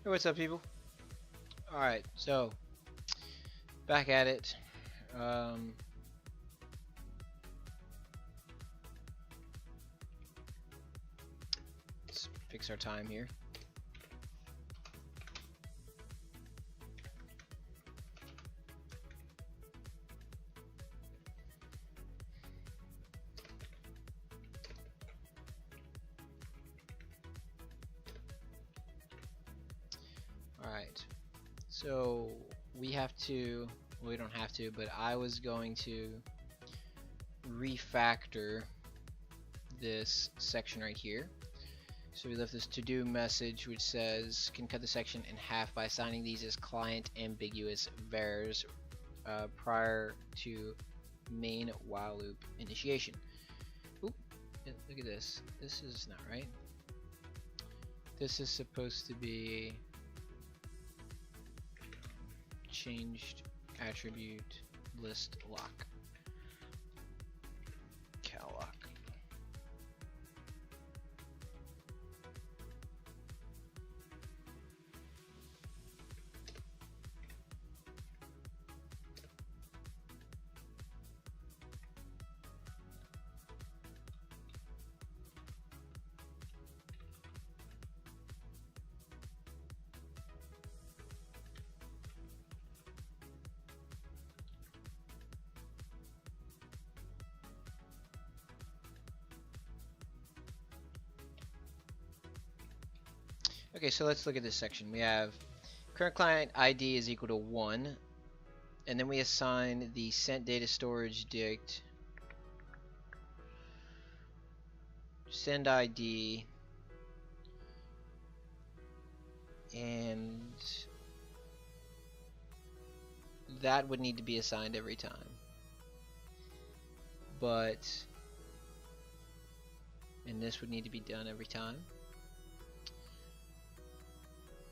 Hey, what's up, people? Alright, so back at it. Let's fix our time here. Alright, so we have to, well, we don't have to, but I was going to refactor this section right here. So we left this to-do message which says can cut the section in half by assigning these as client ambiguous vars prior to main while loop initiation. Oop, look at this. This is not right. This is supposed to be changed attribute list lock. Cal lock. Okay, so let's look at this section. We have current client ID is equal to 1, and then we assign the sent data storage dict send ID, and that would need to be assigned every time. And this would need to be done every time.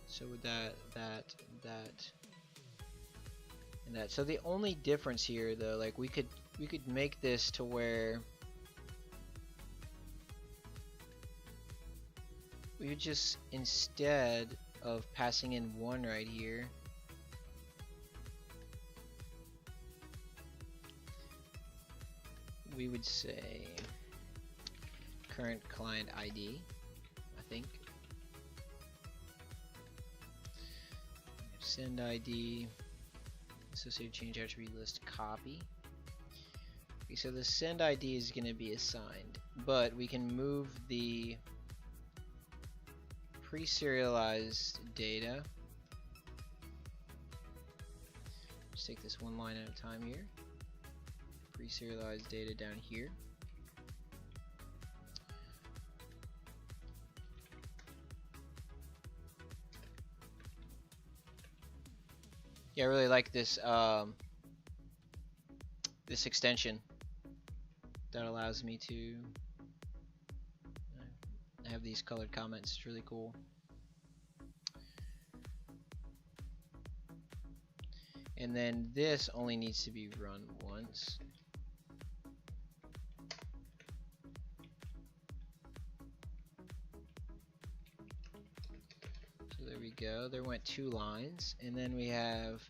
So with that, and that. So the only difference here, though, like we could make this to where we would just, instead of passing in 1 right here, we would say current client ID, I think. Send ID, associated change attribute list copy. Okay, so the send ID is going to be assigned, but we can move the pre-serialized data. Just take this one line at a time here. Pre-serialized data down here. Yeah, I really like this this extension that allows me to have these colored comments. It's really cool. And then this only needs to be run once. There we go. There went 2 lines, and then we have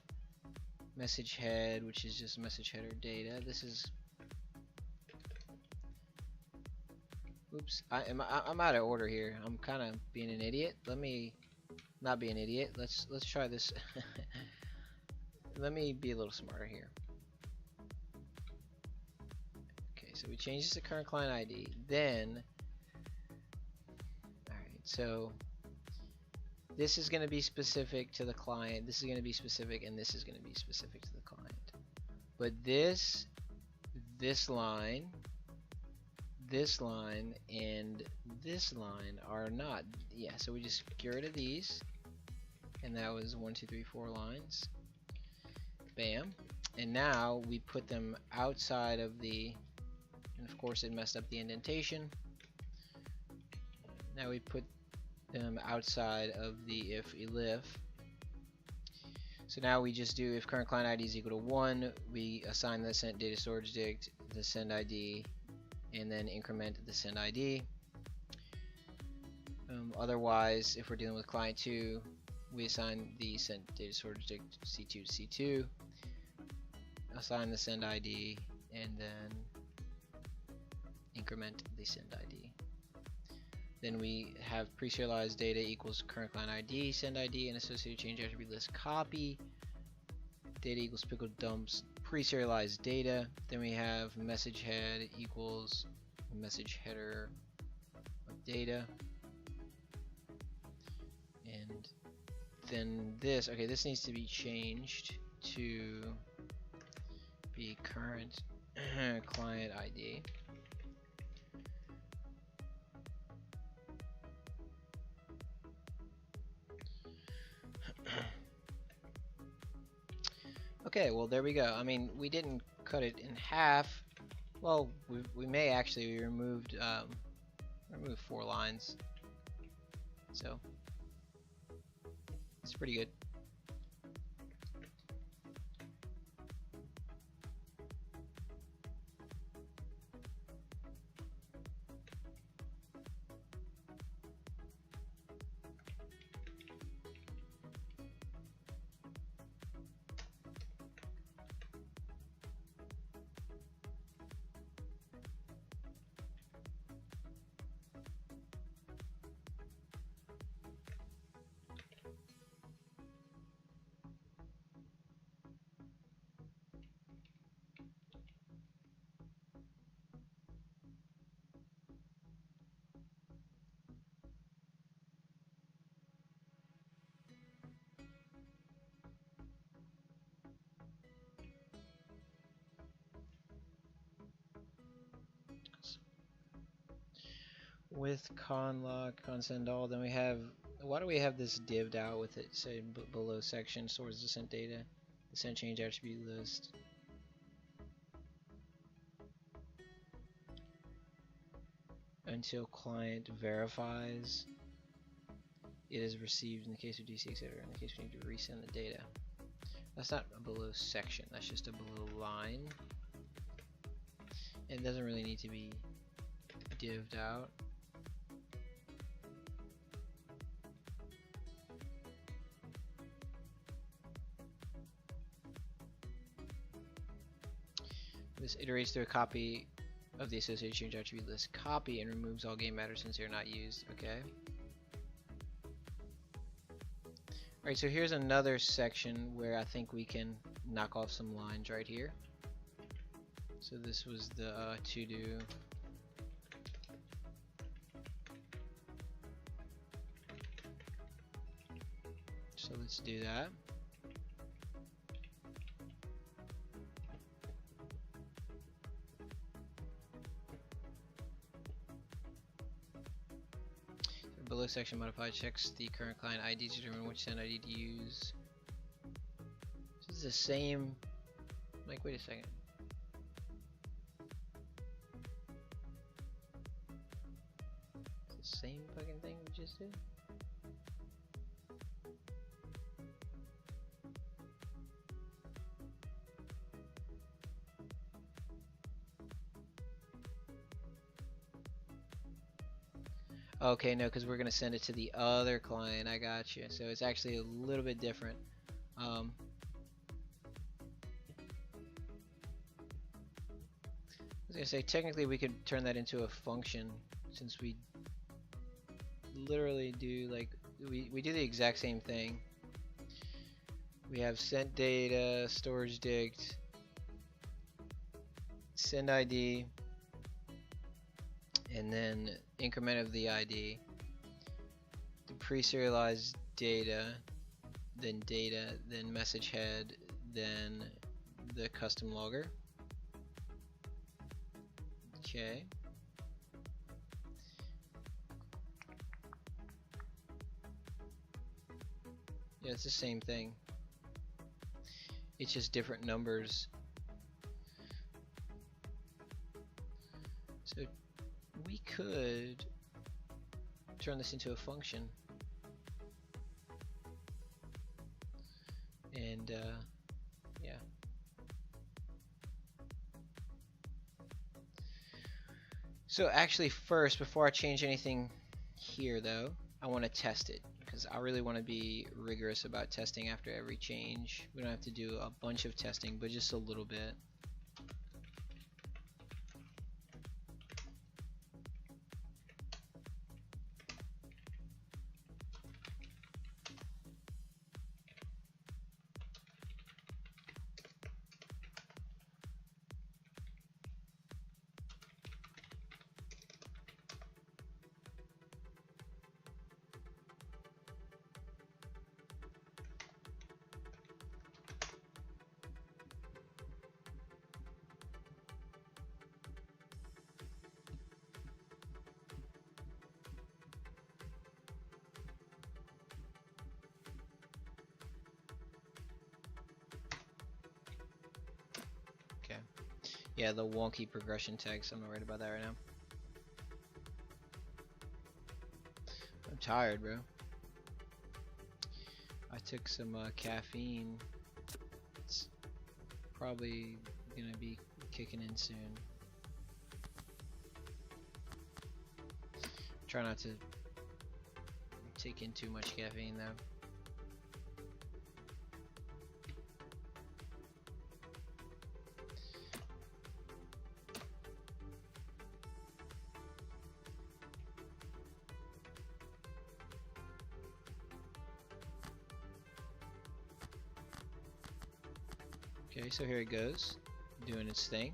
message head, which is just message header data. This is, oops, I'm out of order here. I'm kind of being an idiot. Let me not be an idiot. Let's try this. Let me be a little smarter here. Okay, so we change this to current client ID. Then, all right, so this is going to be specific to the client, this is going to be specific, and this is going to be specific to the client. But this line, and this line are not. Yeah, so we just get rid of these, and that was 1, 2, 3, 4 lines. Bam. And now we put them outside of the, and of course it messed up the indentation. Now we put them outside of the if-elif. So now we just do if current client ID is equal to 1, we assign the sent data storage dict, the send ID, and then increment the send ID. Otherwise, if we're dealing with client 2, we assign the sent data storage dict C2 to C2, assign the send ID, and then increment the send ID. Then we have pre-serialized data equals current client ID, send ID, and associated change attribute list copy. Data equals pickle dumps pre-serialized data. Then we have message head equals message header of data. And then this, okay, this needs to be changed to be current client ID. Okay, well there we go. I mean, we didn't cut it in half. Well, we may actually. We removed 4 lines, so it's pretty good. With conlog, consend all, then we have, why do we have this div'd out with it, say below section stores the sent data, the sent change attribute list. Until client verifies it is received in the case of DC, etc. In the case we need to resend the data. That's not a below section, that's just a below line. It doesn't really need to be div'd out. This iterates through a copy of the associated change attribute list copy and removes all game matters since they're not used. Okay. Alright, so here's another section where I think we can knock off some lines right here. So this was the to do. So let's do that. Below section modified checks the current client ID to determine which send ID to use. This is the same. Like, wait a second. It's the same fucking thing we just did. Okay, no, because we're going to send it to the other client. I got you. So it's actually a little bit different. I was going to say, technically we could turn that into a function, since we literally do, like, we do the exact same thing. We have sent data, storage dict, send ID, and then increment of the ID, the pre-serialized data, then message head, then the custom logger. Okay. Yeah, it's the same thing. It's just different numbers. So we could turn this into a function, and yeah. So actually, first, before I change anything here, though, I want to test it because I really want to be rigorous about testing after every change. We don't have to do a bunch of testing, but just a little bit. Okay. Yeah, the wonky progression text, I'm not worried about that right now. I'm tired, bro. I took some caffeine. It's probably gonna be kicking in soon. Try not to take in too much caffeine though. Okay, so here it goes, doing its thing.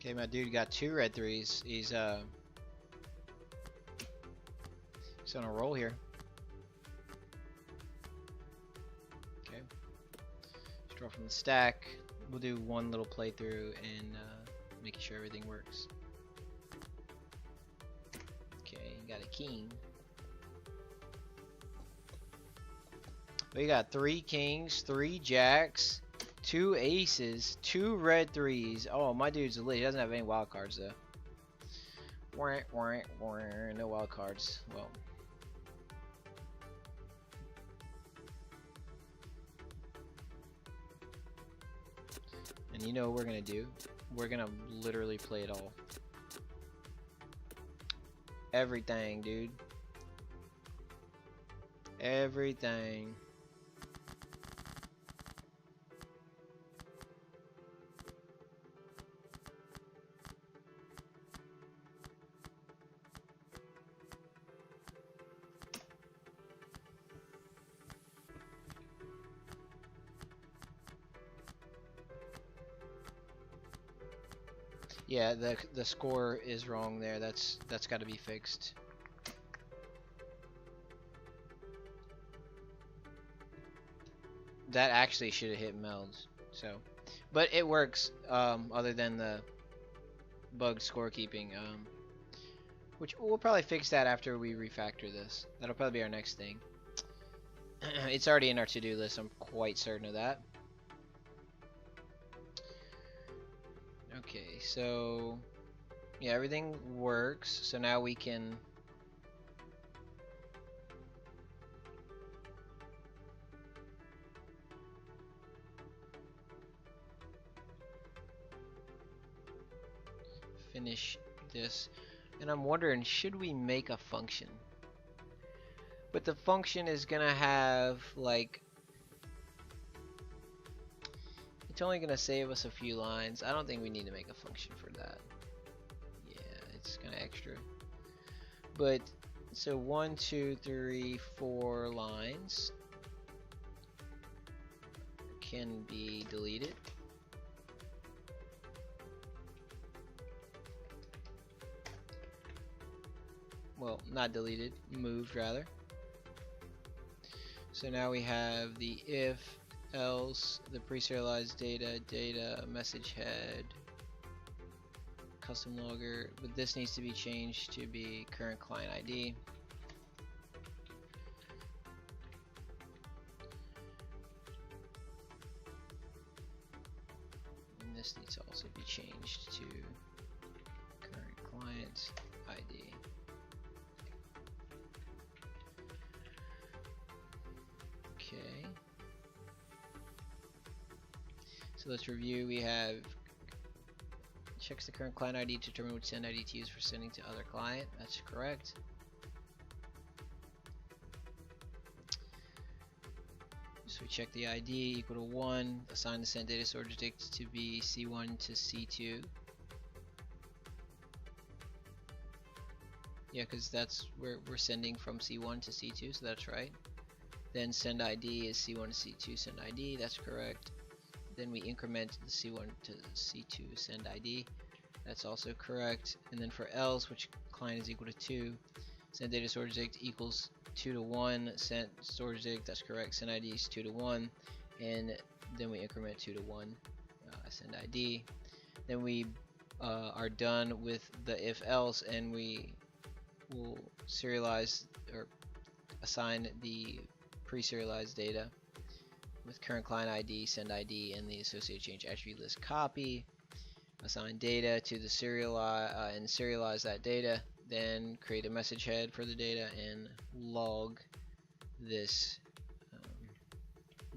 Okay, my dude got 2 red 3s. He's on a roll here. Okay. Just draw from the stack. We'll do one little playthrough and making sure everything works. Okay, got a king. We got 3 kings, 3 jacks, 2 aces, 2 red 3s. Oh, my dude's lit. He doesn't have any wild cards though. No wild cards. Well. And you know what we're gonna do? We're gonna literally play it all. Everything, dude. Everything. Yeah, the score is wrong there. That's got to be fixed. That actually should have hit melds. So, but it works. Other than the bug scorekeeping, which we'll probably fix that after we refactor this. That'll probably be our next thing. It's already in our to-do list. I'm quite certain of that. Okay, so yeah, everything works. So now we can finish this. And I'm wondering, should we make a function? But the function is gonna have like, it's only gonna save us a few lines. I don't think we need to make a function for that. Yeah, it's kind of extra. But so 1, 2, 3, 4 lines can be deleted. Well, not deleted, moved rather. So now we have the if, else, the pre-serialized data, message head, custom logger, but this needs to be changed to be current client ID. this needs to also be changed to current client ID. Okay. So let's review. We have checks the current client ID to determine which send ID to use for sending to other client. That's correct. So we check the ID equal to 1, assign the send data storage object to be C1 to C2. Yeah, because that's where we're sending from C1 to C2, so that's right. Then send ID is C1 to C2 send ID, that's correct. Then we increment the C1 to C2 send ID, that's also correct. And then for else, which client is equal to 2, send data storage object equals 2 to 1, send storage object, that's correct, send ID is 2 to 1, and then we increment 2 to 1 send ID. Then we are done with the if else, and we will serialize or assign the pre-serialized data with current client ID, send ID, and the associated change attribute list copy. Assign data to the serialize and serialize that data. Then create a message head for the data and log this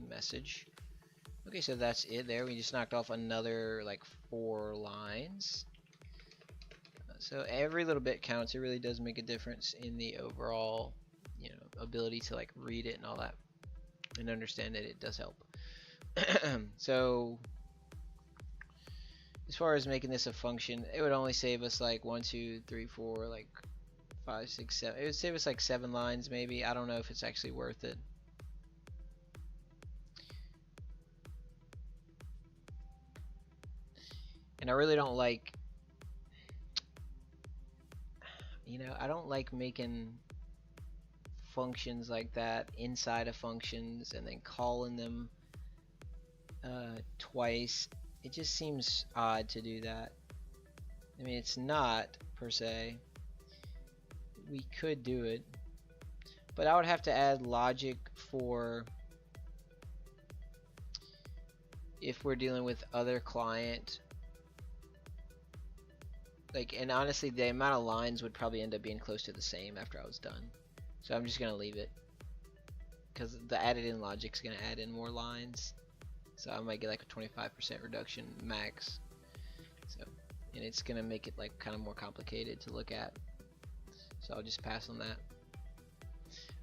message. Okay, so that's it there. We just knocked off another like 4 lines. So every little bit counts. It really does make a difference in the overall, you know, ability to like read it and all that and understand it. It does help. So as far as making this a function, it would only save us like 1, 2, 3, 4, like 5, 6, 7. It would save us like 7 lines maybe. I don't know if it's actually worth it. And I really don't like, you know, I don't like making functions like that inside of functions and then calling them twice. It just seems odd to do that. I mean, it's not per se. We could do it, but I would have to add logic for if we're dealing with other client. Like, and honestly, the amount of lines would probably end up being close to the same after I was done. So I'm just gonna leave it, because the added in logic's gonna add in more lines. So I might get like a 25% reduction max. So, and it's gonna make it like kind of more complicated to look at. So I'll just pass on that.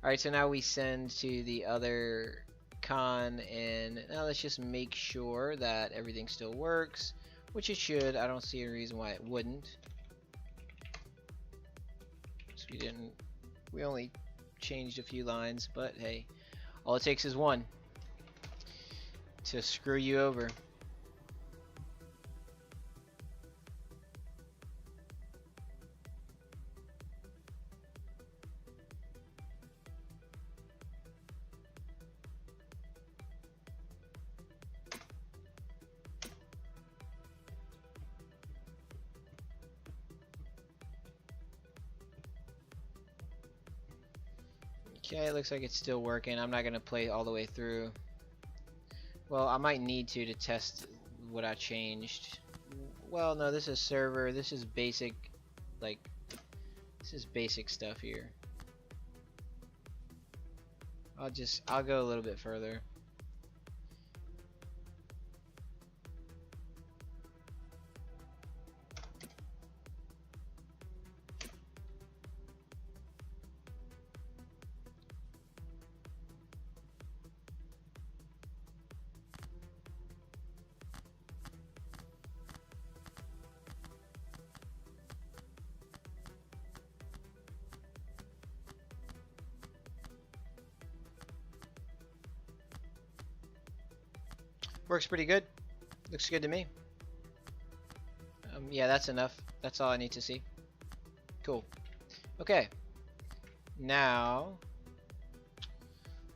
Alright, so now we send to the other con, and now let's just make sure that everything still works, which it should. I don't see a reason why it wouldn't. So we only changed a few lines, but hey, all it takes is one to screw you over. Okay, it looks like it's still working. I'm not gonna play all the way through. Well, I might need to test what I changed. Well, no, this is server. This is basic, like, this is basic stuff here. I'll go a little bit further. Works pretty good. Looks good to me. Yeah, that's enough. That's all I need to see. Cool. Okay. Now,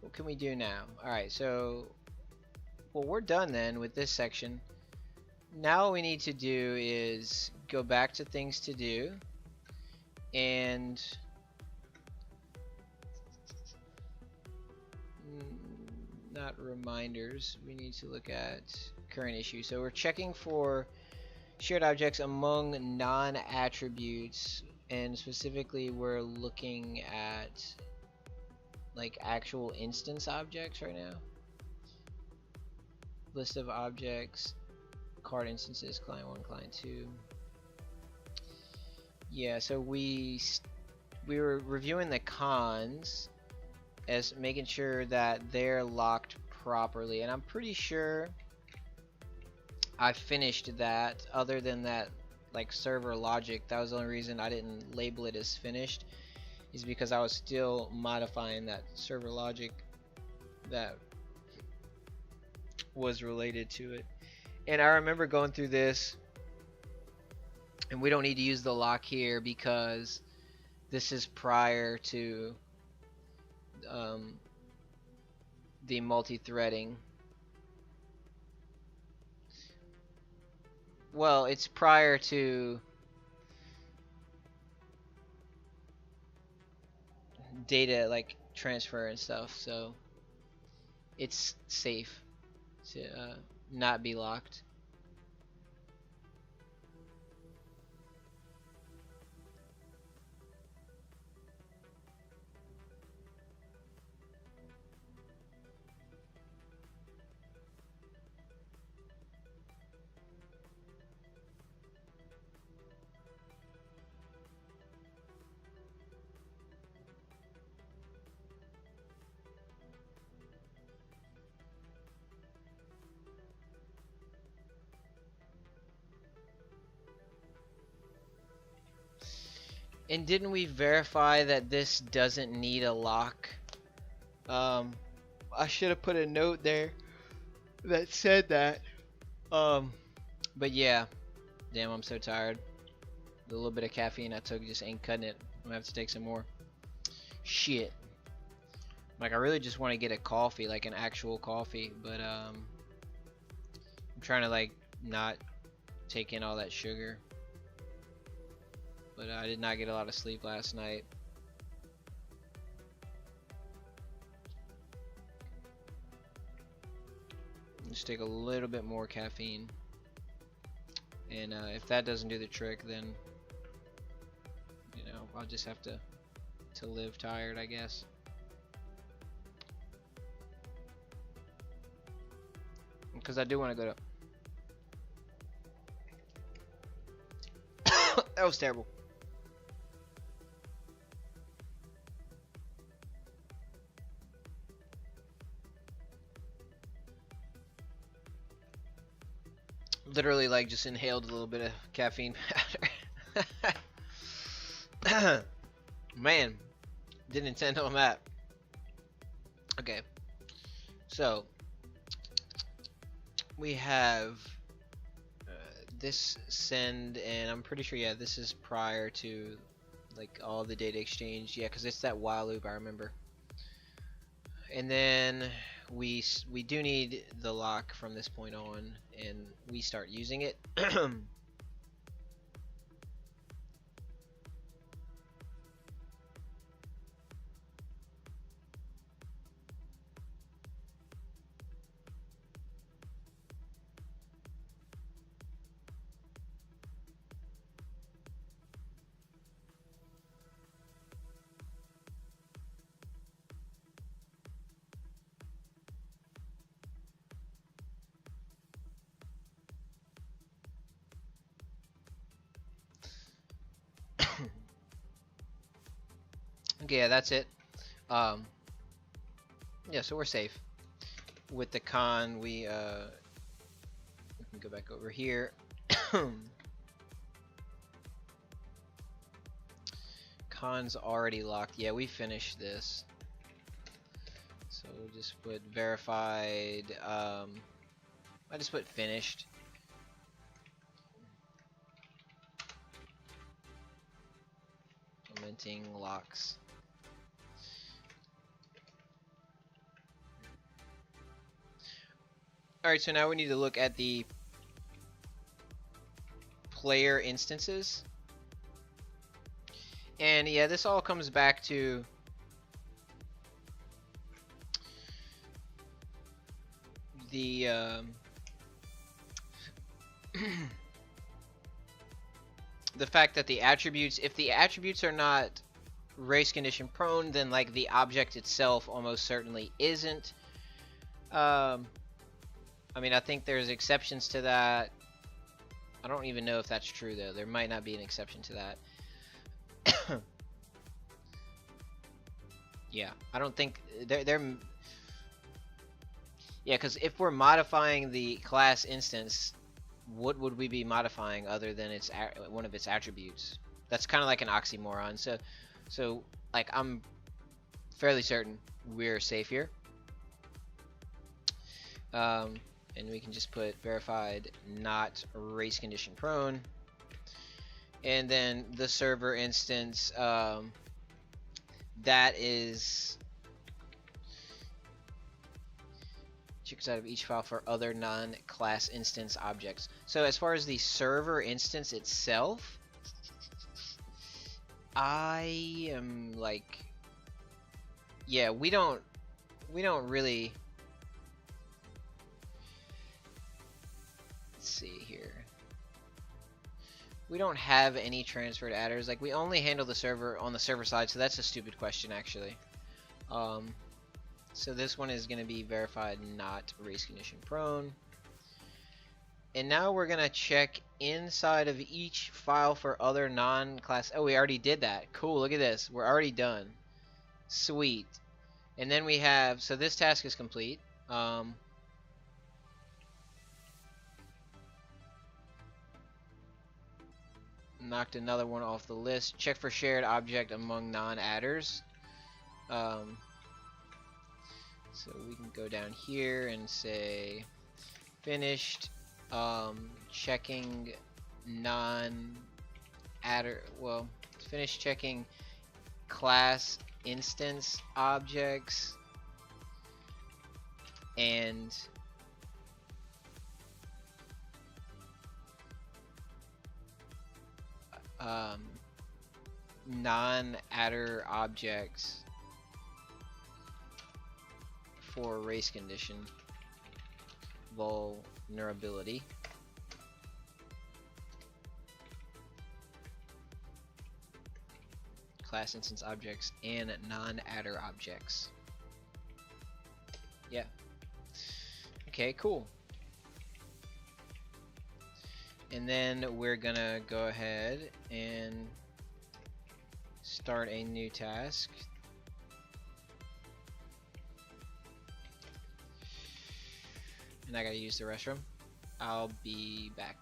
what can we do now? Alright, so, well, we're done then with this section. Now what we need to do is go back to things to do, and no, not reminders. We need to look at current issue. So we're checking for shared objects among non-attributes, and specifically we're looking at like actual instance objects right now. List of objects, card instances, client 1, client 2. Yeah, so we were reviewing the cons as making sure that they're locked properly, and I'm pretty sure I finished that. Other than that, like server logic, that was the only reason I didn't label it as finished, is because I was still modifying that server logic that was related to it. And I remember going through this, and we don't need to use the lock here because this is prior to the multi-threading. Well, it's prior to data like transfer and stuff, so it's safe to not be locked. And didn't we verify that this doesn't need a lock? I should have put a note there that said that. But yeah, damn, I'm so tired. The little bit of caffeine I took just ain't cutting it. I'm gonna have to take some more. Shit. Like, I really just want to get a coffee, like an actual coffee, but I'm trying to like not take in all that sugar. But I did not get a lot of sleep last night. Just take a little bit more caffeine, and if that doesn't do the trick, then you know, I'll just have to live tired, I guess. Because I do want to go to that was terrible. Literally, like, just inhaled a little bit of caffeine powder. Man, didn't intend on that. Okay, so we have this send, and I'm pretty sure, yeah, this is prior to like all the data exchange. Yeah, because it's that while loop, I remember. And then we do need the lock from this point on, and we start using it. Okay, yeah, that's it. Yeah, so we're safe. With the con, we can go back over here. Con's already locked. Yeah, we finished this. So we'll just put verified. I just put finished. Implementing locks. Alright, so now we need to look at the player instances. And yeah, this all comes back to the the fact that the attributes, if the attributes are not race condition prone, then like the object itself almost certainly isn't. I mean, I think there's exceptions to that. I don't even know if that's true though. There might not be an exception to that. Yeah, I don't think they're yeah, because if we're modifying the class instance, what would we be modifying other than its one of its attributes? That's kind of like an oxymoron. So like I'm fairly certain we're safe here. And we can just put verified not race condition prone, and then the server instance, that is checks out of each file for other non-class instance objects. So as far as the server instance itself, I am like, yeah, we don't really, let's see here. We don't have any transferred adders. Like, we only handle the server on the server side, so that's a stupid question actually. So this one is going to be verified not race condition prone. And now we're going to check inside of each file for other non-class. Oh, we already did that. Cool, look at this. We're already done. Sweet. And then we have, so this task is complete. Knocked another one off the list. Check for shared object among non-adders. So we can go down here and say finished checking non-adder, well, finish checking class instance objects and non-adder objects for race condition vulnerability. Class instance objects and non-adder objects. Yeah. Okay, cool. And then we're gonna go ahead and start a new task. And I gotta use the restroom. I'll be back.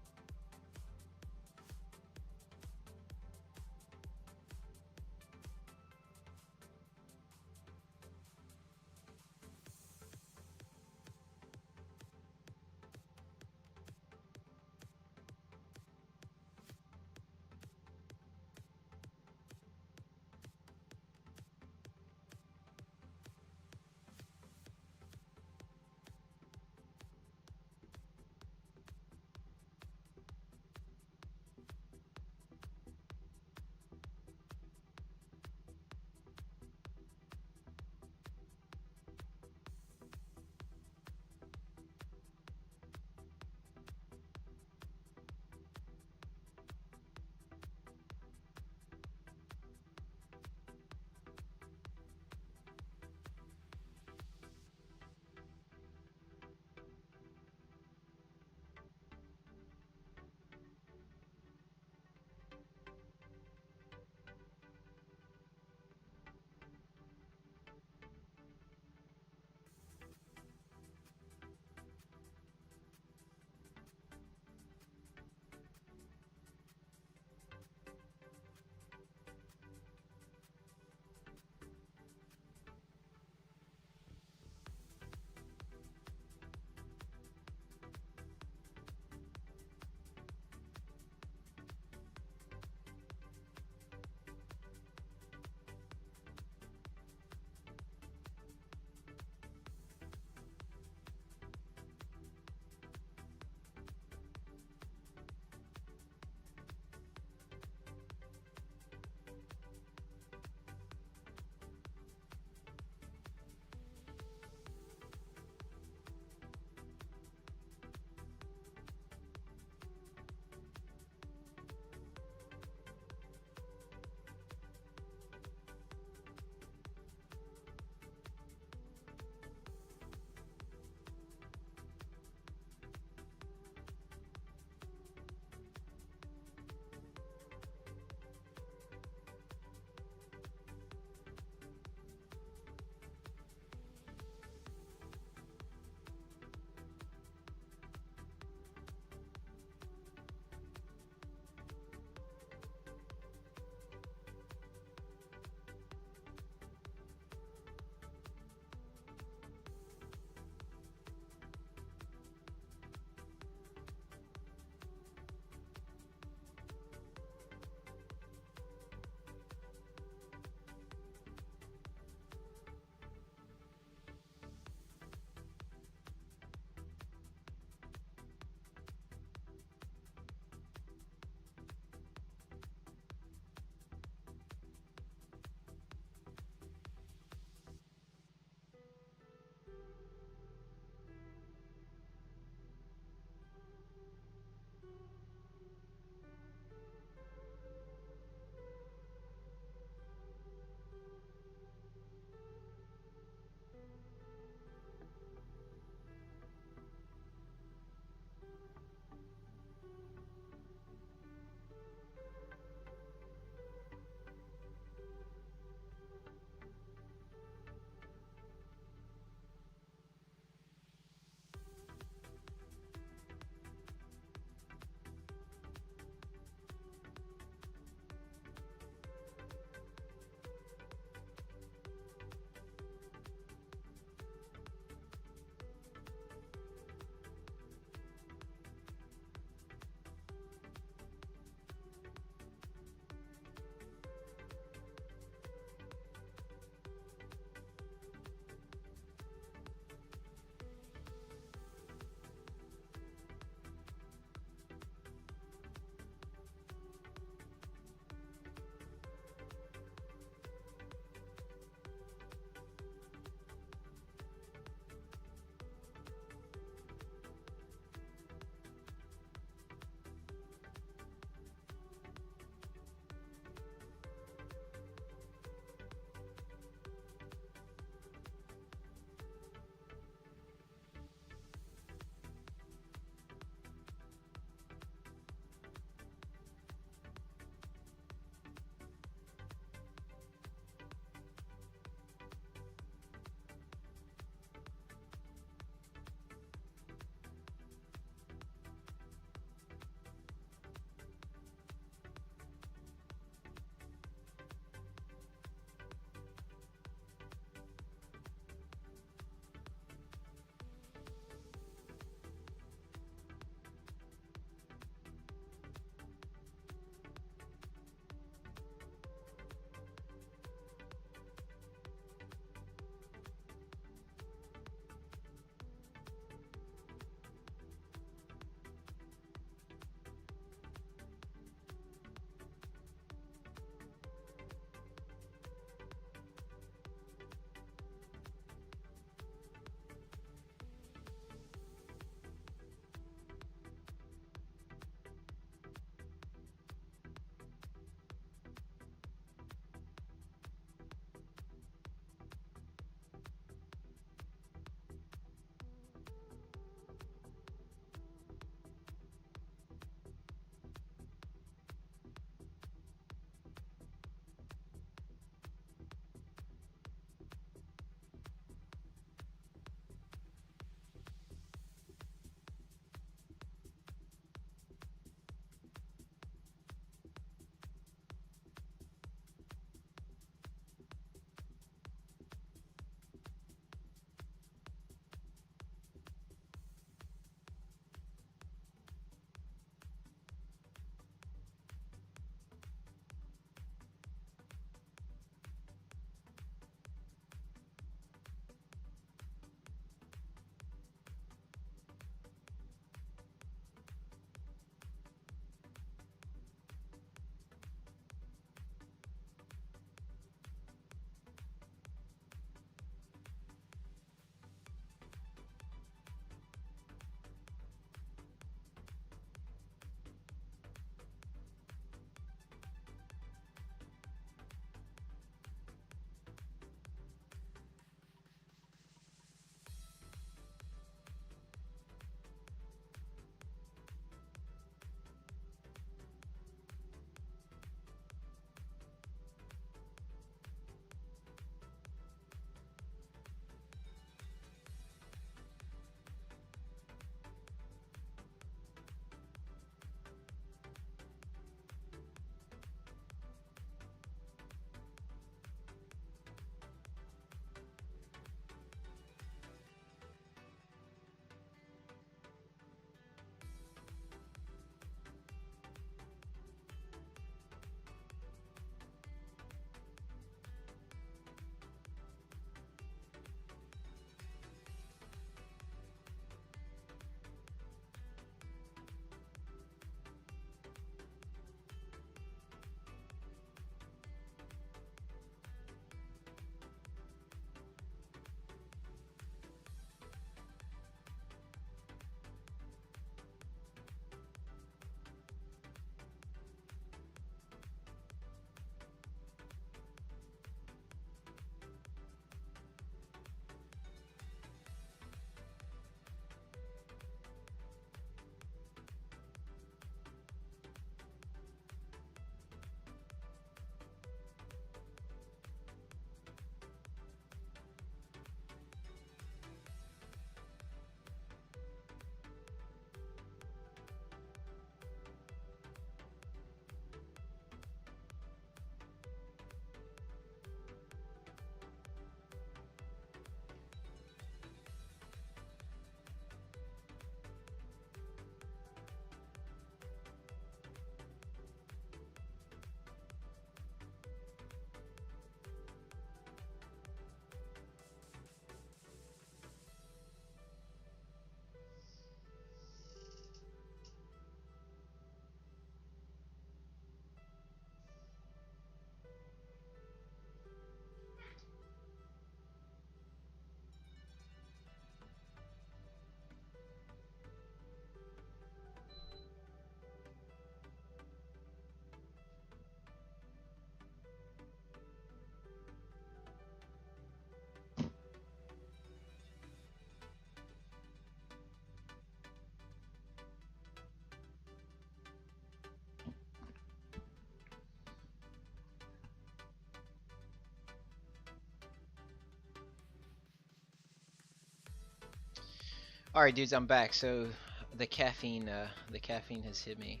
All right, dudes, I'm back. So the caffeine has hit me.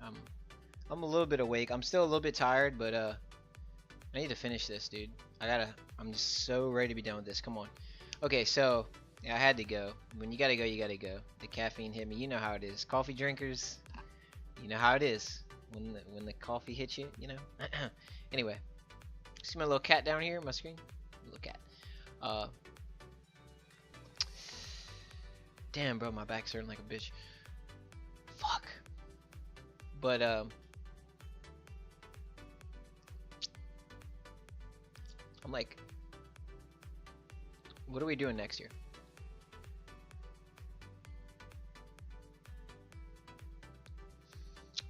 I'm I'm a little bit awake. I'm still a little bit tired, but I need to finish this, dude. I'm just so ready to be done with this. Come on. Okay, so yeah, I had to go. When you gotta go, you gotta go. The caffeine hit me. You know how it is. Coffee drinkers, you know how it is. When the coffee hits you, you know. Anyway, see my little cat down here on my screen? Little cat. Uh, damn, bro, my back's hurting like a bitch. Fuck. But I'm like, what are we doing next year?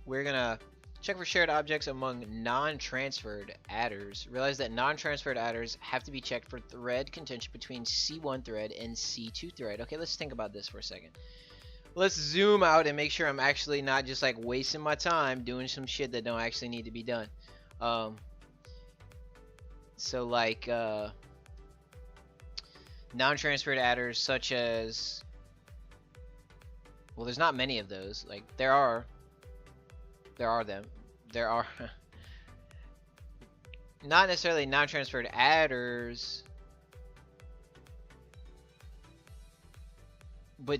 We're gonna check for shared objects among non-transferred adders. Realize that non-transferred adders have to be checked for thread contention between C1 thread and C2 thread. Okay, let's think about this for a second. Let's zoom out and make sure I'm actually not just like wasting my time doing some shit that don't actually need to be done. So like non-transferred adders such as, well, there's not many of those. Like there are them. There are not necessarily non-transferred adders, but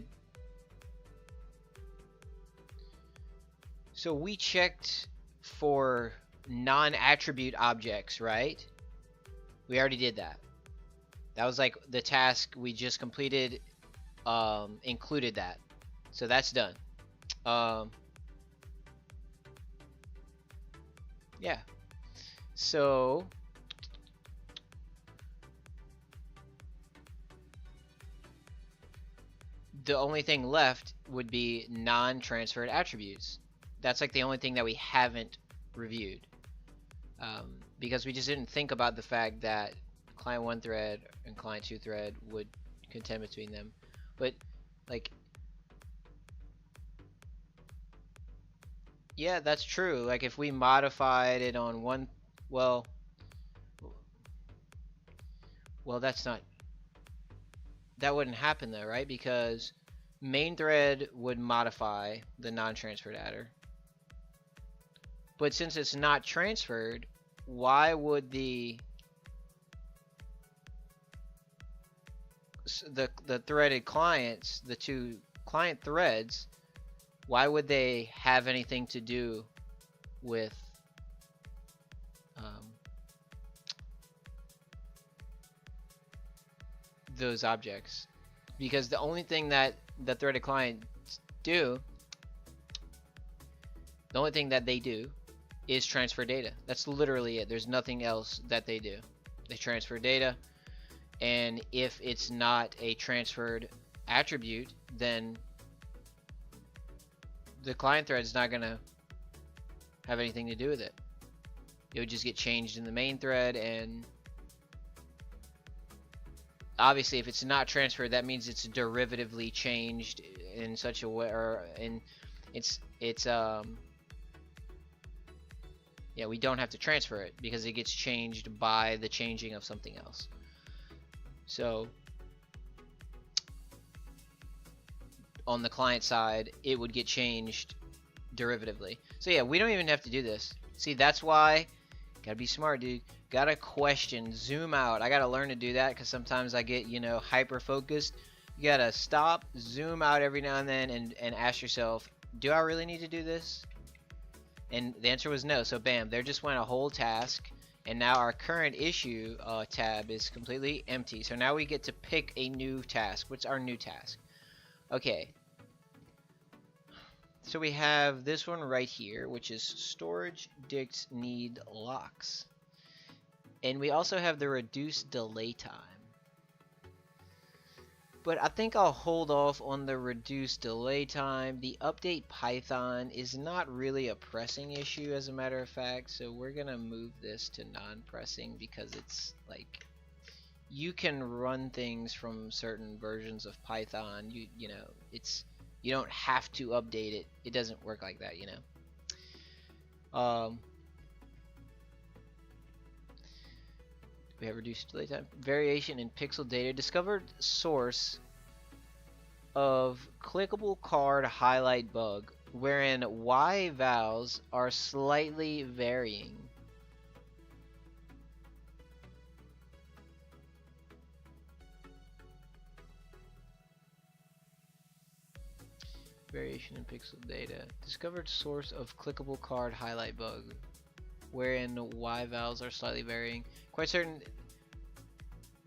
so we checked for non-attribute objects, right? We already did that. That was like the task we just completed, included that. So that's done. Yeah. So the only thing left would be non-transferred attributes. That's like the only thing that we haven't reviewed, because we just didn't think about the fact that client 1 thread and client 2 thread would contend between them. But like, yeah, that's true. Like if we modified it on one, well, that's not, that wouldn't happen though, right? Because main thread would modify the non-transferred adder. But since it's not transferred, why would the threaded clients, the two client threads, why would they have anything to do with those objects? Because the only thing that the threaded clients do, the only thing that they do is transfer data. That's literally it. There's nothing else that they do. They transfer data, and if it's not a transferred attribute, then the client thread is not going to have anything to do with it. It would just get changed in the main thread, and obviously if it's not transferred, that means it's derivatively changed in such a way, or in yeah, we don't have to transfer it because it gets changed by the changing of something else. So on the client side, it would get changed derivatively. So yeah, we don't even have to do this. See, that's why, gotta be smart, dude. Gotta question, zoom out. I gotta learn to do that because sometimes I get, you know, hyper focused. You gotta stop, zoom out every now and then, and ask yourself, do I really need to do this? And the answer was no. So bam, there just went a whole task, and now our current issue tab is completely empty. So now we get to pick a new task. What's our new task? Okay, so we have this one right here, which is storage dicts need locks, and we also have the reduce delay time. But I think I'll hold off on the reduced delay time. The update Python is not really a pressing issue, as a matter of fact, so we're gonna move this to non-pressing because it's like, you can run things from certain versions of Python. You know, it's, you don't have to update it. It doesn't work like that, you know. We have reduced delay time. Variation in pixel data. Discovered source of clickable card highlight bug wherein Y vowels are slightly varying. Variation in pixel data. Discovered source of clickable card highlight bug wherein Y vowels are slightly varying. Quite certain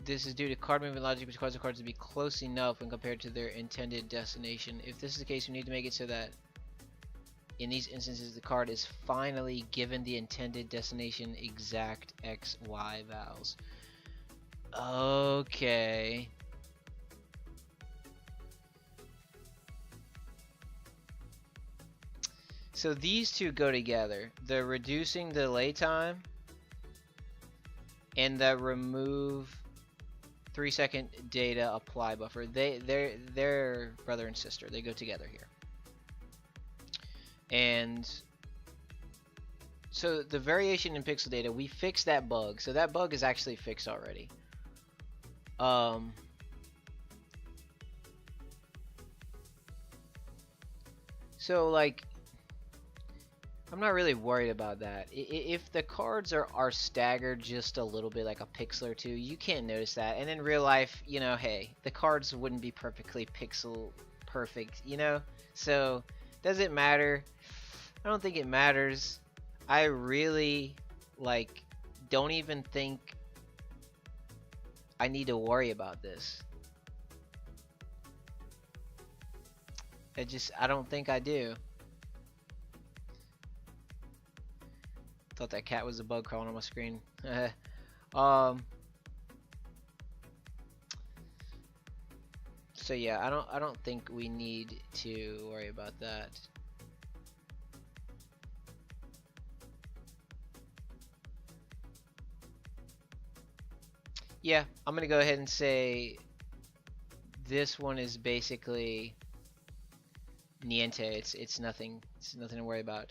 this is due to card movement logic, which causes the cards to be close enough when compared to their intended destination. If this is the case, we need to make it so that in these instances the card is finally given the intended destination exact X, Y vowels. Okay. So these two go together. The reducing delay time and the remove 3-second data apply buffer. They're brother and sister. They go together here. And so the variation in pixel data, we fixed that bug. So that bug is actually fixed already. So like, I'm not really worried about that. If the cards are staggered just a little bit, like a pixel or two, you can't notice that. And in real life, you know, hey, the cards wouldn't be perfectly pixel perfect, you know? So, does it matter? I don't think it matters. I really, like, don't even think I need to worry about this. I don't think I do. Thought that cat was a bug crawling on my screen. So yeah, I don't think we need to worry about that. Yeah, I'm gonna go ahead and say this one is basically niente. It's nothing. It's nothing to worry about.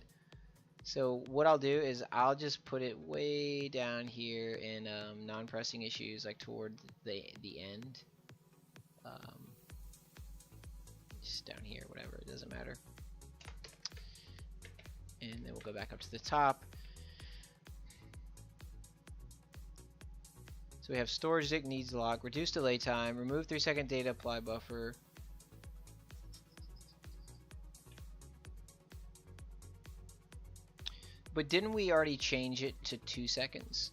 So what I'll do is I'll just put it way down here in non-pressing issues, like toward the end. Just down here, whatever, it doesn't matter. And then we'll go back up to the top. So we have storage dict needs lock, reduce delay time, remove 3-second data apply buffer. But didn't we already change it to 2 seconds?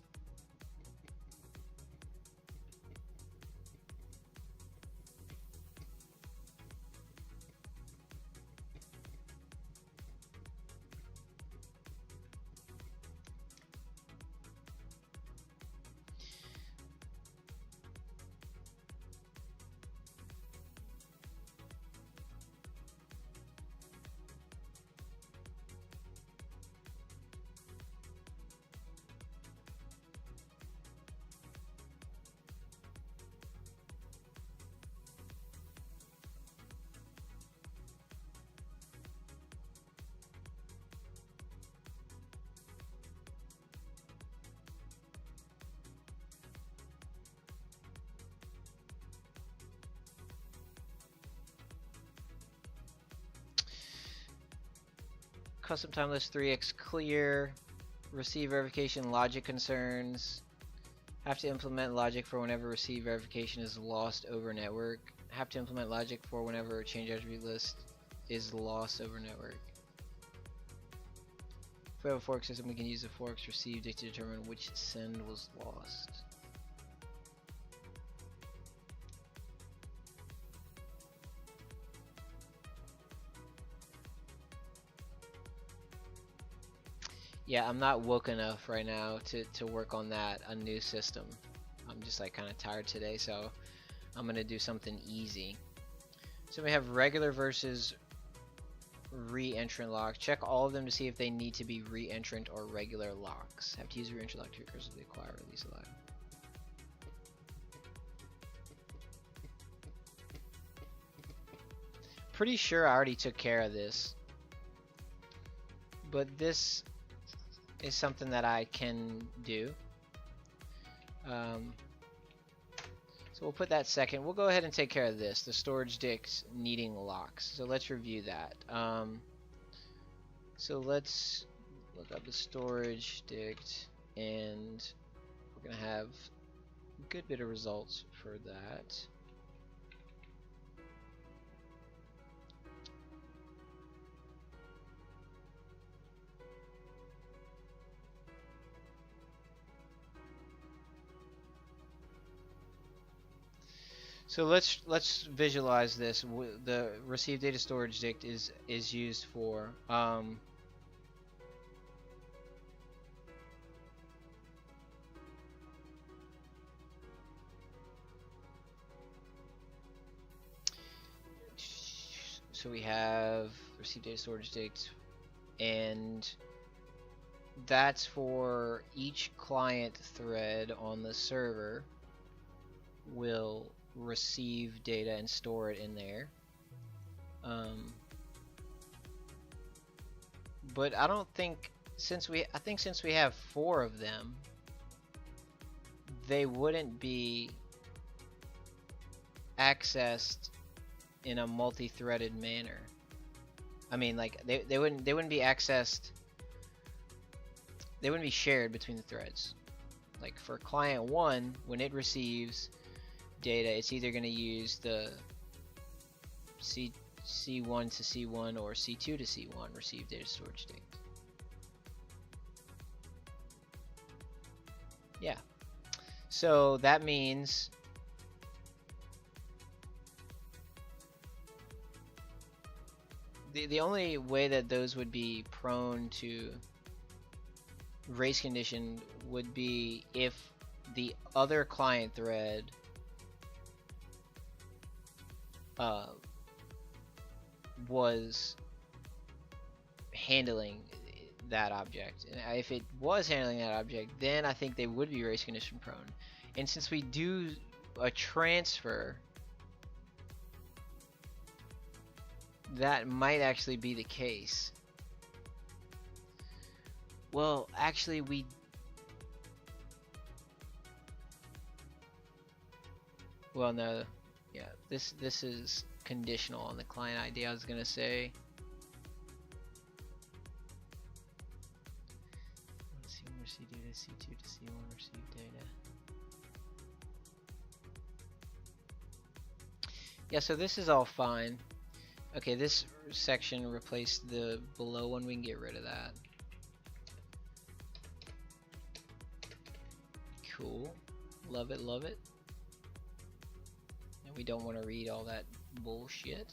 Custom time list 3x clear, receive verification logic concerns, have to implement logic for whenever receive verification is lost over network, have to implement logic for whenever change attribute list is lost over network. If we have a fork system, we can use the forks received to determine which send was lost. Yeah, I'm not woke enough right now to work on that, a new system. I'm just like kind of tired today, so I'm gonna do something easy. So we have regular versus re-entrant lock. Check all of them to see if they need to be re-entrant or regular locks. Have to use re-entrant lock to recursively acquire release alive. Pretty sure I already took care of this, but this is something that I can do. So So we'll put that second. We'll go ahead and take care of this, the storage dicts needing locks. So let's review that. So let's look up the storage dict, and we're gonna have a good bit of results for that. So let's visualize this. The receive data storage dict is used for so we have receive data storage dict, and that's for each client thread on the server will receive data and store it in there. But I don't think since we have 4 of them, they wouldn't be accessed in a multi-threaded manner. I mean, like they wouldn't be accessed. They wouldn't be shared between the threads. Like for client 1, when it receives data, it's either going to use the C1 to C1 or C2 to C1 receive data storage dict. Yeah. So that means the only way that those would be prone to race condition would be if the other client thread was handling that object. And if it was handling that object, then I think they would be race condition prone. And since we do a transfer, that might actually be the case. Well, actually well, no. Yeah, this is conditional on the client ID, I was gonna say. Let's C1 receive data, C2 to C1 receive data. Yeah, so this is all fine. Okay, this section replaced the below one. We can get rid of that. Cool. Love it, love it. And we don't want to read all that bullshit.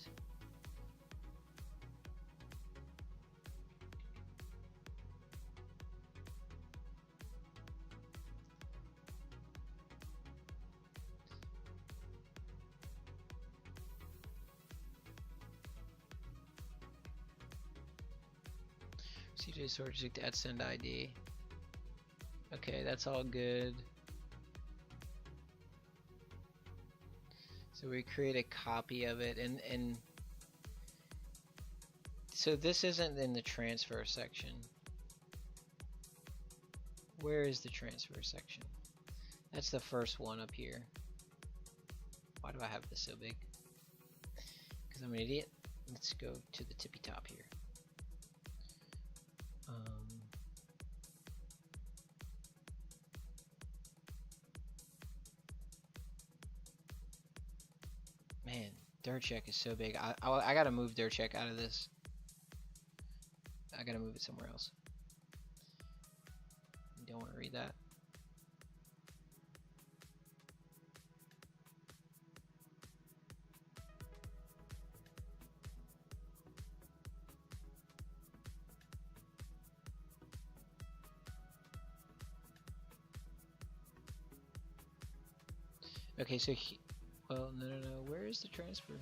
CJ storage to add send ID. Okay, that's all good. So we create a copy of it, and so this isn't in the transfer section. Where is the transfer section? That's the first one up here. Why do I have this so big? Because I'm an idiot. Let's go to the tippy top here. Man, dirt check is so big. I gotta move dirt check out of this. I gotta move it somewhere else. You don't want to read that. Okay, so well, no, where is the transfer?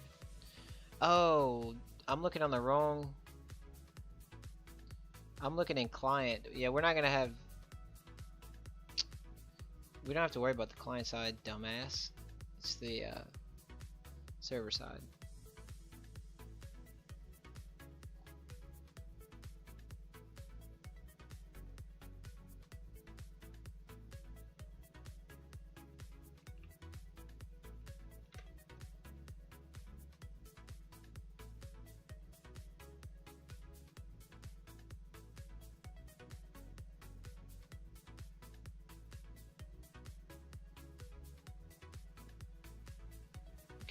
Oh, I'm looking on the wrong. I'm looking in client. Yeah, we're not gonna have. We don't have to worry about the client side, dumbass. It's the server side.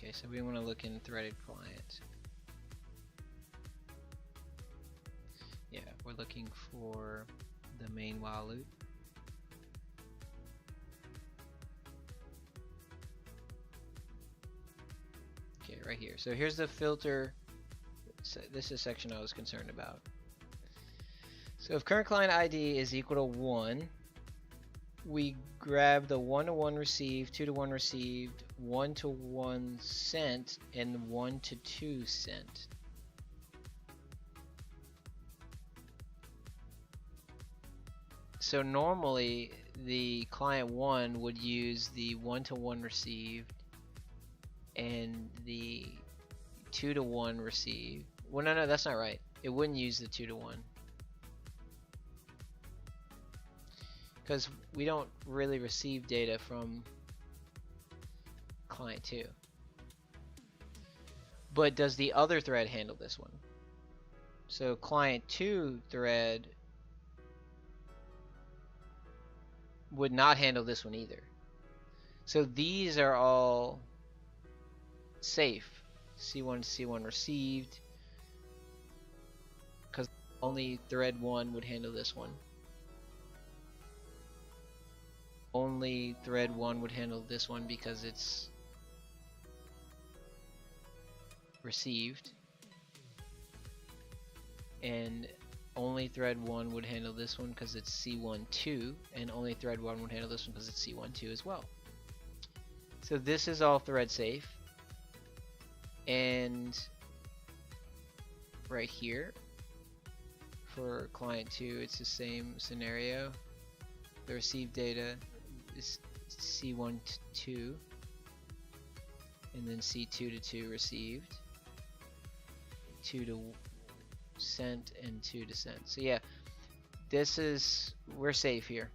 Okay, so we want to look in threaded client. Yeah, we're looking for the main while loop. Okay, right here. So here's the filter. So this is a section I was concerned about. So if current client ID is equal to 1, we grab the 1-to-1 received, 2-to-1 received, 1-to-1 sent, and 1-to-2 sent. So normally the client 1 would use the 1-to-1 received and the 2-to-1 received. Well, no, that's not right. It wouldn't use the 2-to-1 because we don't really receive data from client 2. But does the other thread handle this one? So client 2 thread would not handle this one either. So these are all safe. C1 received, because only thread 1 would handle this one. Only thread 1 would handle this one because it's received. And only thread 1 would handle this one because it's C12, and only thread 1 would handle this one because it's C12 as well. So this is all thread safe. And right here for client 2, it's the same scenario. The received data is C1 to 2, and then C2 to 2 received, 2 to sent, and 2 to sent. So yeah, we're safe here.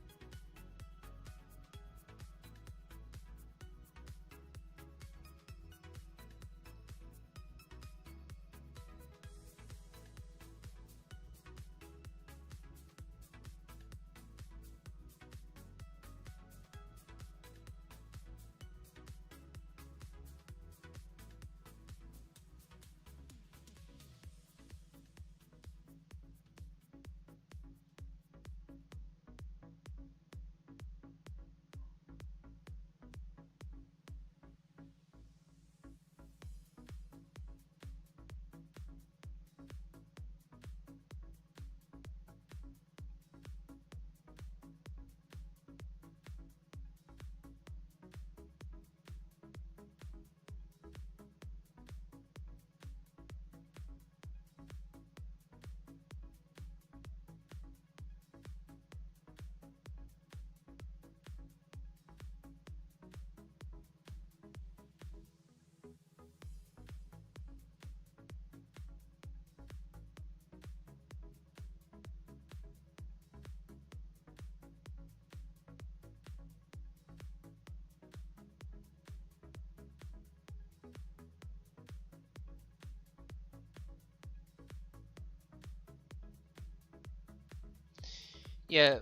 Yeah,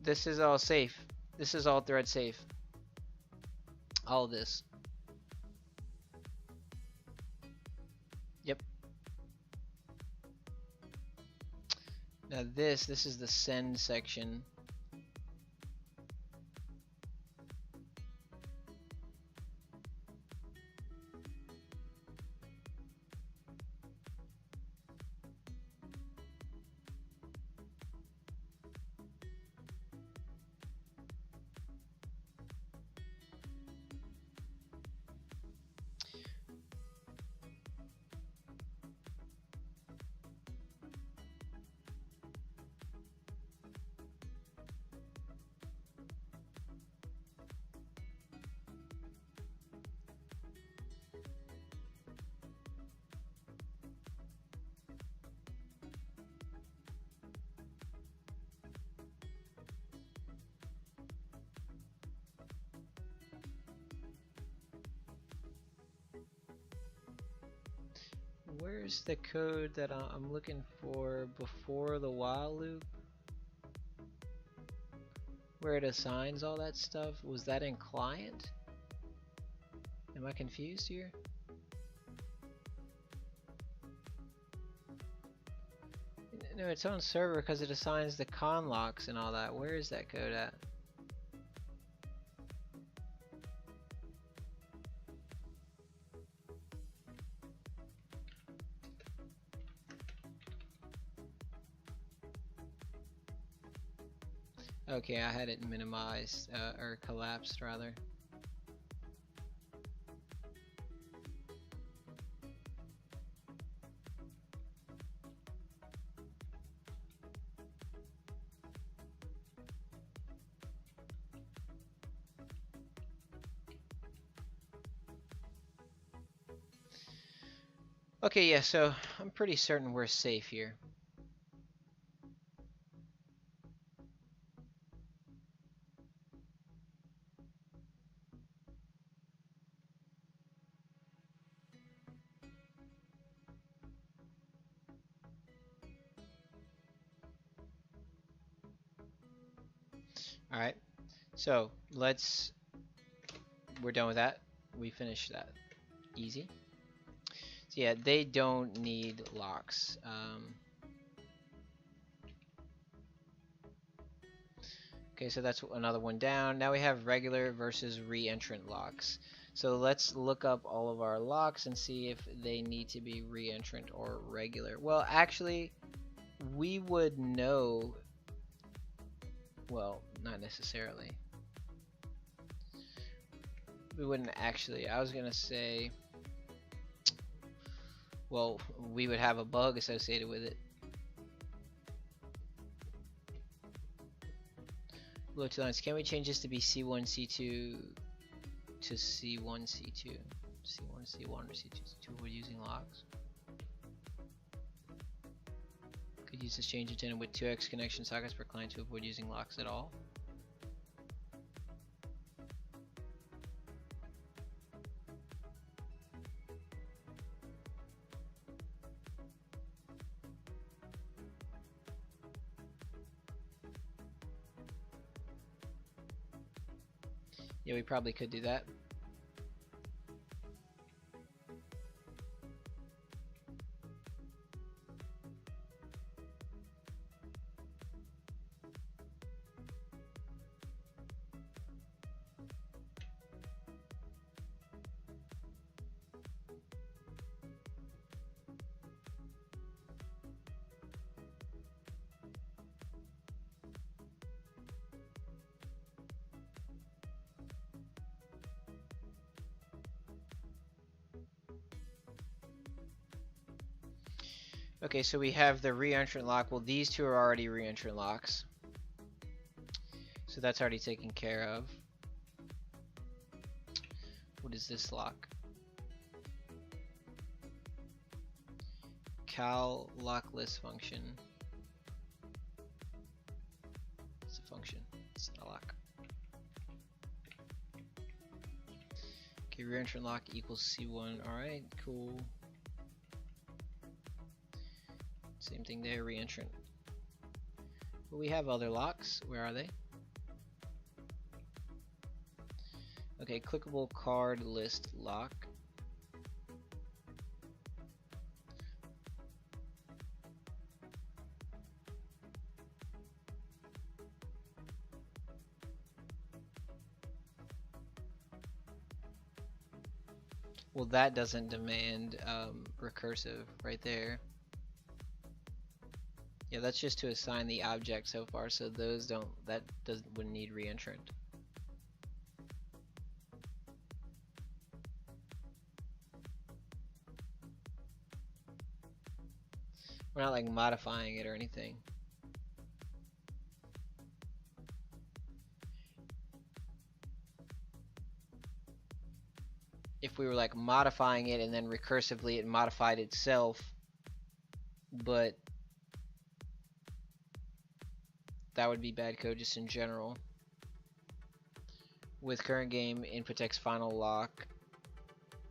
this is all safe. This is all thread safe. All of this. Yep. Now this is the send section. Where's the code that I'm looking for before the while loop? Where it assigns all that stuff? Was that in client? Am I confused here? No, it's on server because it assigns the con locks and all that. Where is that code at? Okay, I had it minimized, or collapsed rather. Okay, yeah, so I'm pretty certain we're safe here. Alright, so we're done with that. We finished that. Easy. So yeah, they don't need locks. Okay, so that's another one down. Now we have regular versus re-entrant locks. So let's look up all of our locks and see if they need to be re-entrant or regular. Well, actually, we would know. Well, not necessarily. We wouldn't actually. I was gonna say, well, we would have a bug associated with it. Below two lines. Can we change this to be C1, C2 to C1, C2? C1, C1 or C2, C2? We're using locks. Could use this change intended with 2x connection sockets per client to avoid using locks at all. Yeah, we probably could do that. Okay, so we have the re-entrant lock. Well, these two are already re-entrant locks. So that's already taken care of. What is this lock? Cal lock list function. It's a function. It's not a lock. Okay, re-entrant lock equals C1. Alright, cool. Same thing there, re-entrant. But we have other locks. Where are they? Okay, clickable card list lock. Well, that doesn't demand recursive right there. Yeah, that's just to assign the object so far, so those don't, wouldn't need re-entrant. We're not like modifying it or anything. If we were like modifying it and then recursively it modified itself, but that would be bad code just in general. With current game input text final lock,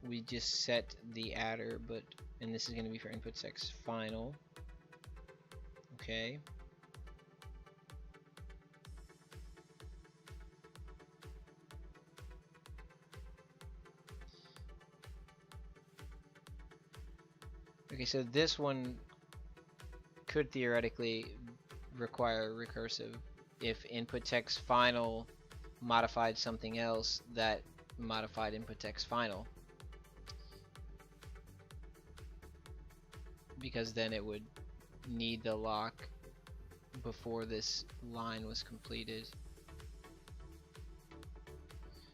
we just set the adder, but and this is going to be for input text final. Okay. Okay, so this one could theoretically require recursive. If input text final modified something else, that modified input text final, because then it would need the lock before this line was completed.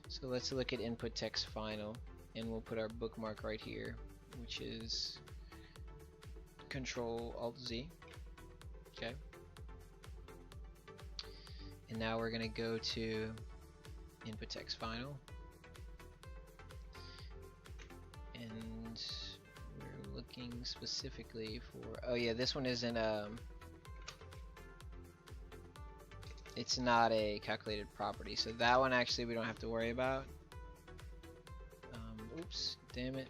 So let's look at input text final, and we'll put our bookmark right here, which is Control Alt Z. Okay. And now we're gonna go to input text final, and we're looking specifically for, oh yeah, this one isn't it's not a calculated property, so that one actually we don't have to worry about. Oops, damn it.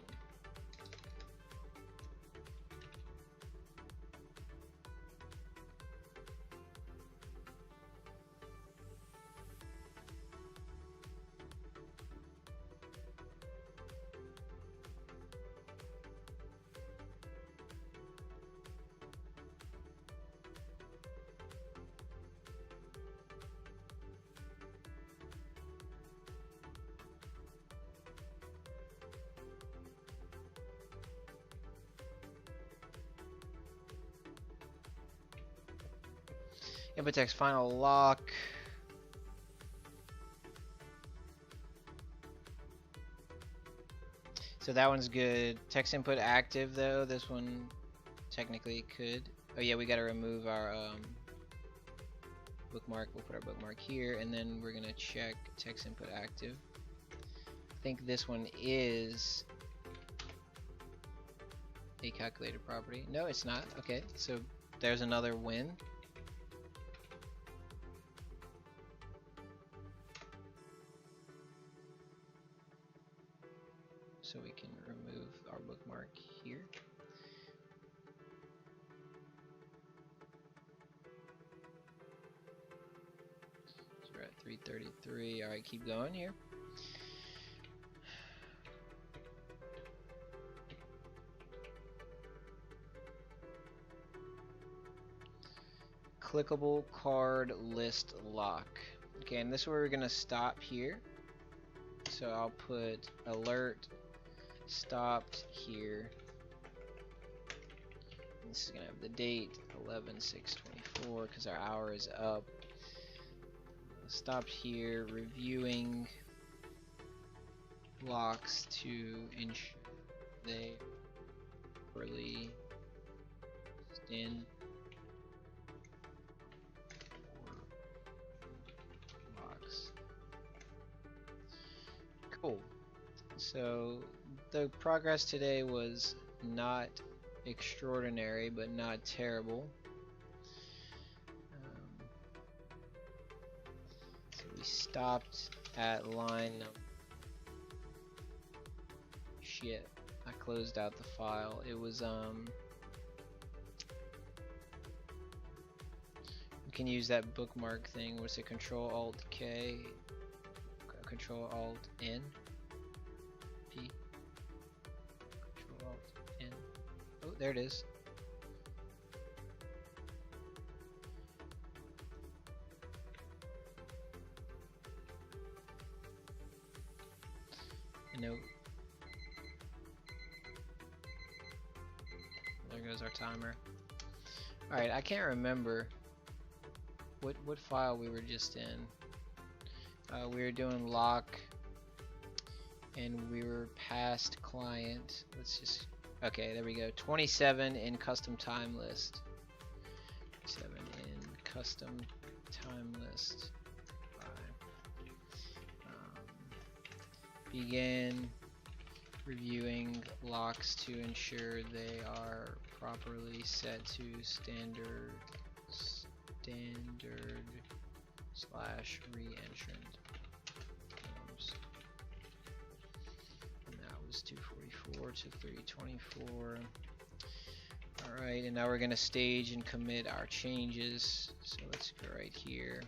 Input text final lock. So that one's good. Text input active though. This one technically could. Oh yeah, we gotta remove our bookmark. We'll put our bookmark here, and then we're gonna check text input active. I think this one is a calculated property. No, it's not. Okay, so there's another win. So we can remove our bookmark here. So we're at 333. All right, keep going here. Clickable card list lock. Okay, and this is where we're gonna stop here. So I'll put alert stopped here. This is gonna have the date 11/6/24 because our hour is up. Stopped here, reviewing locks to ensure they properly stand locks. Cool. So the progress today was not extraordinary, but not terrible. So we stopped at line shit, I closed out the file. It was we can use that bookmark thing. What's it? Control Alt K, Control Alt N, P. Oh, there it is. Nope. There goes our timer. Alright, I can't remember what file we were just in. We were doing lock, and we were past client. Let's just, okay, there we go. 27 in custom time list. 27 in custom time list. Begin reviewing locks to ensure they are properly set to standard slash reentrant. And that was 244 to 324. Alright, and now we're going to stage and commit our changes. So let's go right here.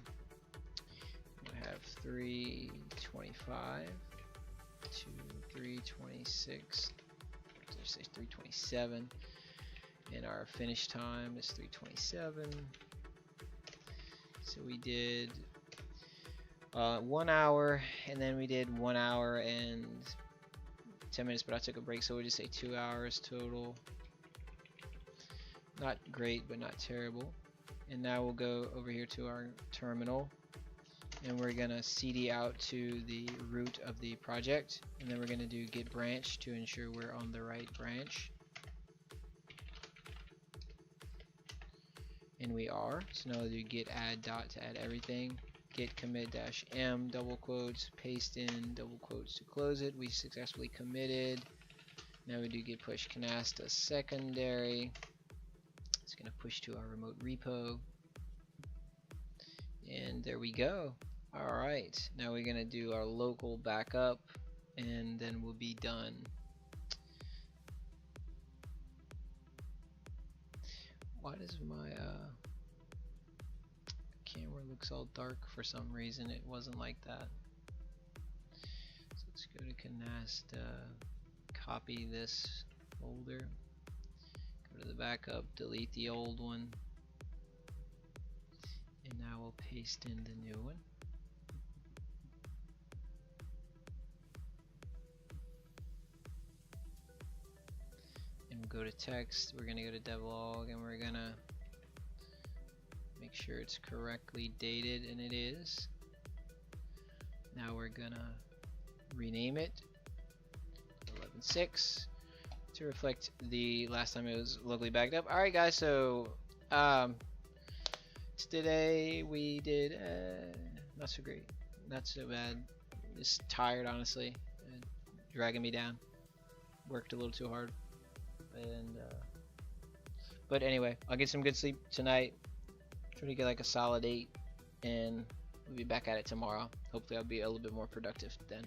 We have 325 to 326. Did I say 327? and our finish time is 3:27. So we did 1 hour, and then we did 1 hour and 10 minutes, but I took a break, so we'll just say 2 hours total. Not great, but not terrible. And now we'll go over here to our terminal, and we're gonna cd out to the root of the project, and then we're gonna do git branch to ensure we're on the right branch. And we are. So now we'll do git add dot to add everything. Git commit dash m double quotes, paste in double quotes to close it. We successfully committed. Now we do git push Canasta secondary. It's gonna push to our remote repo. And there we go. Alright, now we're gonna do our local backup, and then we'll be done. Why does my camera looks all dark for some reason? It wasn't like that. So let's go to Canasta, copy this folder, go to the backup, delete the old one, and now we'll paste in the new one. And we'll go to text, we're gonna go to devlog, and we're gonna make sure it's correctly dated, and it is. Now we're gonna rename it 11.6 to reflect the last time it was locally backed up. Alright guys, so today we did not so great, not so bad, just tired honestly, dragging me down, worked a little too hard, and but anyway, I'll get some good sleep tonight, try to get like a solid 8, and we'll be back at it tomorrow. Hopefully I'll be a little bit more productive then.